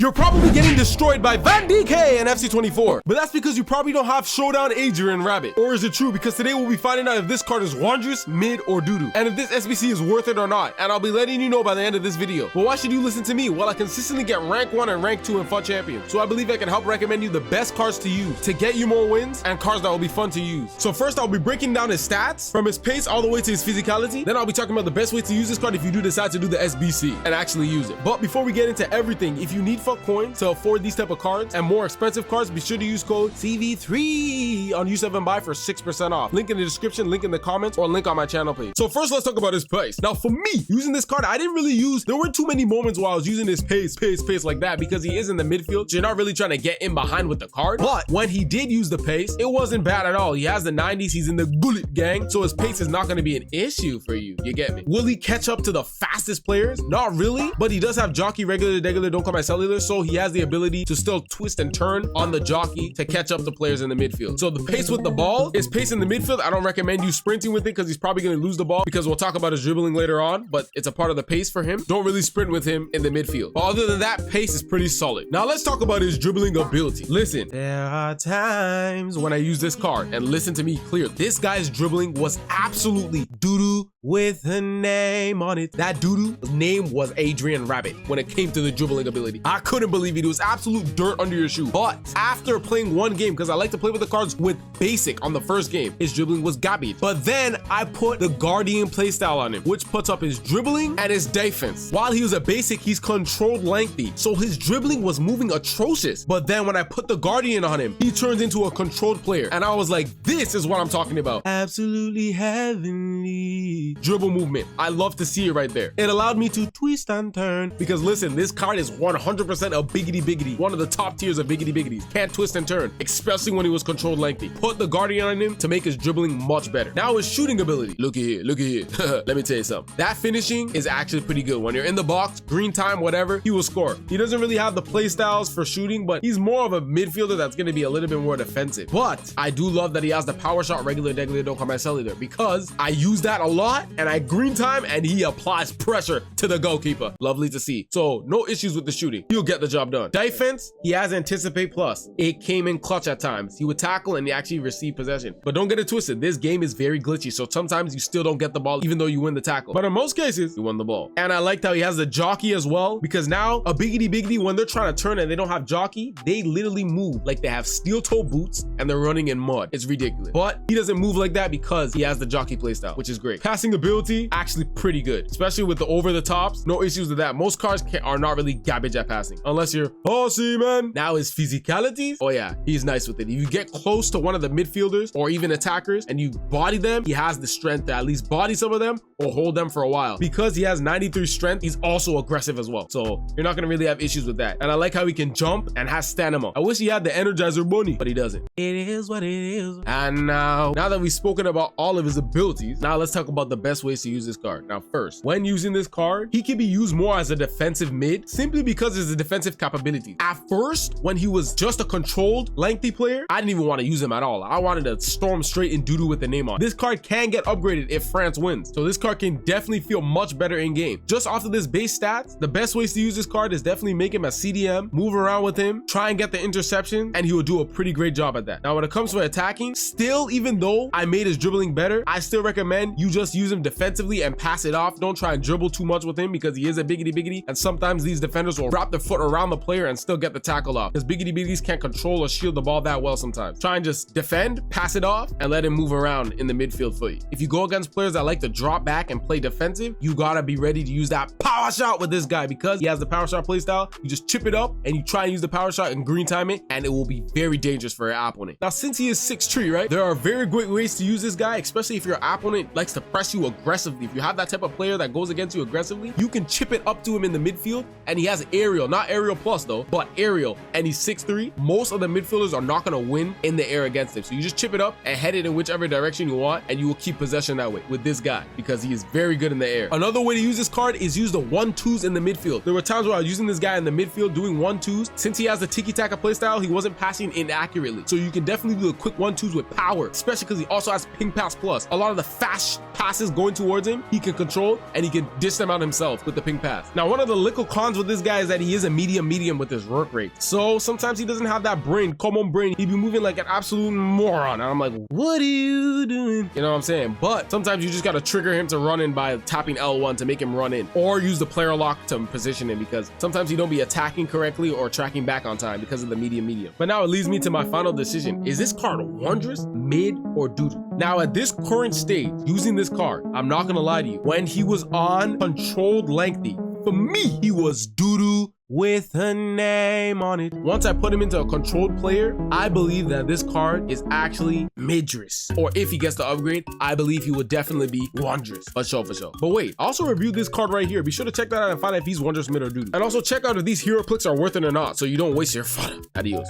You're probably getting destroyed by Van Dijk and FC24, but that's because you probably don't have Showdown Adrien Rabiot. Or is it true? Because today we'll be finding out if this card is wondrous, mid, or doo-doo, and if this SBC is worth it or not, and I'll be letting you know by the end of this video. But why should you listen to me? Well, I consistently get rank 1 and rank 2 in FUT Champions, so I believe I can help recommend you the best cards to use to get you more wins and cards that will be fun to use. So first, I'll be breaking down his stats from his pace all the way to his physicality. Then I'll be talking about the best way to use this card if you do decide to do the SBC and actually use it. But before we get into everything, if you need FUT coins to afford these type of cards and more expensive cards, be sure to use code CV3 on U7Buy for 6% off. Link in the description, link in the comments, or link on my channel page. So first, let's talk about his pace. Now for me, using this card, I didn't really use, there weren't too many moments while I was using his pace like that because he is in the midfield, so you're not really trying to get in behind with the card. But when he did use the pace, it wasn't bad at all. He has the 90s, he's in the bullet gang, so his pace is not going to be an issue for you. You get me? Will he catch up to the fastest players? Not really, but he does have jockey, regular, don't call my cellular, so he has the ability to still twist and turn on the jockey to catch up to players in the midfield. So the pace with the ball is pace in the midfield. I don't recommend you sprinting with it because he's probably going to lose the ball, because we'll talk about his dribbling later on, but it's a part of the pace for him. Don't really sprint with him in the midfield. But other than that, pace is pretty solid. Now let's talk about his dribbling ability. Listen, there are times when I use this card, and listen to me clear. This guy's dribbling was absolutely doo-doo with a name on it. That doo-doo's name was Adrien Rabiot when it came to the dribbling ability. I couldn't believe it. It was absolute dirt under your shoe. But after playing one game, because I like to play with the cards with basic on the first game, his dribbling was garbage. But then I put the Guardian playstyle on him, which puts up his dribbling and his defense. While he was a basic, he's controlled lengthy, so his dribbling was moving atrocious. But then when I put the Guardian on him, he turns into a controlled player, and I was like, this is what I'm talking about. Absolutely heavenly dribble movement. I love to see it right there. It allowed me to twist and turn, because listen, this card is 100% a biggity biggity, one of the top tiers of biggity biggities. Can't twist and turn, especially when he was controlled lengthy. Put the Guardian on him to make his dribbling much better. Now his shooting ability, look at here. Let me tell you something. That finishing is actually pretty good. When you're in the box, green time, whatever, he will score. He doesn't really have the play styles for shooting, but he's more of a midfielder that's going to be a little bit more defensive. But I do love that he has the power shot, regular, don't call my cellular, because I use that a lot, and I green time, and he applies pressure to the goalkeeper. Lovely to see. So no issues with the shooting. He'll get the job done. Defense, he has anticipate plus. It came in clutch at times. He would tackle and he actually received possession. But don't get it twisted. This game is very glitchy, so sometimes you still don't get the ball even though you win the tackle. But in most cases, you won the ball. And I liked how he has the jockey as well, because now a biggity when they're trying to turn and they don't have jockey, they literally move like they have steel toe boots and they're running in mud. It's ridiculous. But he doesn't move like that because he has the jockey playstyle, which is great. Passing ability, actually pretty good, especially with the over the tops. No issues with that. Most cards are not really garbage at passing unless you're bossy, man. Now his physicality, oh yeah, he's nice with it. If you get close to one of the midfielders or even attackers and you body them, he has the strength to at least body some of them or hold them for a while. Because he has 93 strength, he's also aggressive as well, so you're not gonna really have issues with that. And I like how he can jump and has stamina. I wish he had the Energizer Bunny, but he doesn't. It is what it is. And now that we've spoken about all of his abilities, now let's talk about the best ways to use this card. Now first, when using this card, he can be used more as a defensive mid simply because of his defensive capabilities. At first, when he was just a controlled lengthy player, I didn't even want to use him at all. I wanted to storm straight in doo-doo with the name on. This card can get upgraded if France wins, so this card can definitely feel much better in game. Just off of this base stats, the best ways to use this card is definitely make him a CDM, move around with him, try and get the interception, and he will do a pretty great job at that. Now when it comes to attacking, still, even though I made his dribbling better, I still recommend you just use him defensively and pass it off. Don't try and dribble too much with him because he is a biggity, and sometimes these defenders will wrap their foot around the player and still get the tackle off, because biggity can't control or shield the ball that well sometimes. Try and just defend, pass it off, and let him move around in the midfield for you. If you go against players that like to drop back and play defensive, you gotta be ready to use that power shot with this guy, because he has the power shot playstyle. You just chip it up and you try and use the power shot and green time it, and it will be very dangerous for your opponent. Now since he is 6'3", right, there are very great ways to use this guy, especially if your opponent likes to press you aggressively. If you have that type of player that goes against you aggressively, you can chip it up to him in the midfield, and he has aerial, not aerial plus though, but aerial, and he's 6'3". Most of the midfielders are not going to win in the air against him, so you just chip it up and head it in whichever direction you want, and you will keep possession that way with this guy because he is very good in the air. Another way to use this card is use the 1-2s in the midfield. There were times where I was using this guy in the midfield doing 1-2s. Since he has the tiki-taka playstyle, he wasn't passing inaccurately, so you can definitely do the quick 1-2s with power, especially because he also has ping pass plus. A lot of the fast passes bosses going towards him, he can control and he can dish them out himself with the ping pass. Now, one of the little cons with this guy is that he is a medium with his work rate. So sometimes he doesn't have that brain, common brain. He'd be moving like an absolute moron. And I'm like, what are you doing? You know what I'm saying? But sometimes you just got to trigger him to run in by tapping L1 to make him run in, or use the player lock to position him, because sometimes he don't be attacking correctly or tracking back on time because of the medium. But now it leads me to my final decision. Is this card wondrous, mid, or doo-doo? Now at this current stage, using this card, I'm not gonna lie to you, when he was on controlled lengthy, for me, he was doo-doo with a name on it. Once I put him into a controlled player, I believe that this card is actually midrous. Or if he gets the upgrade, I believe he would definitely be wondrous. For sure. But wait, I also reviewed this card right here. Be sure to check that out and find out if he's wondrous, mid, or doo-doo. And also check out if these hero clicks are worth it or not, so you don't waste your fodder. Adios.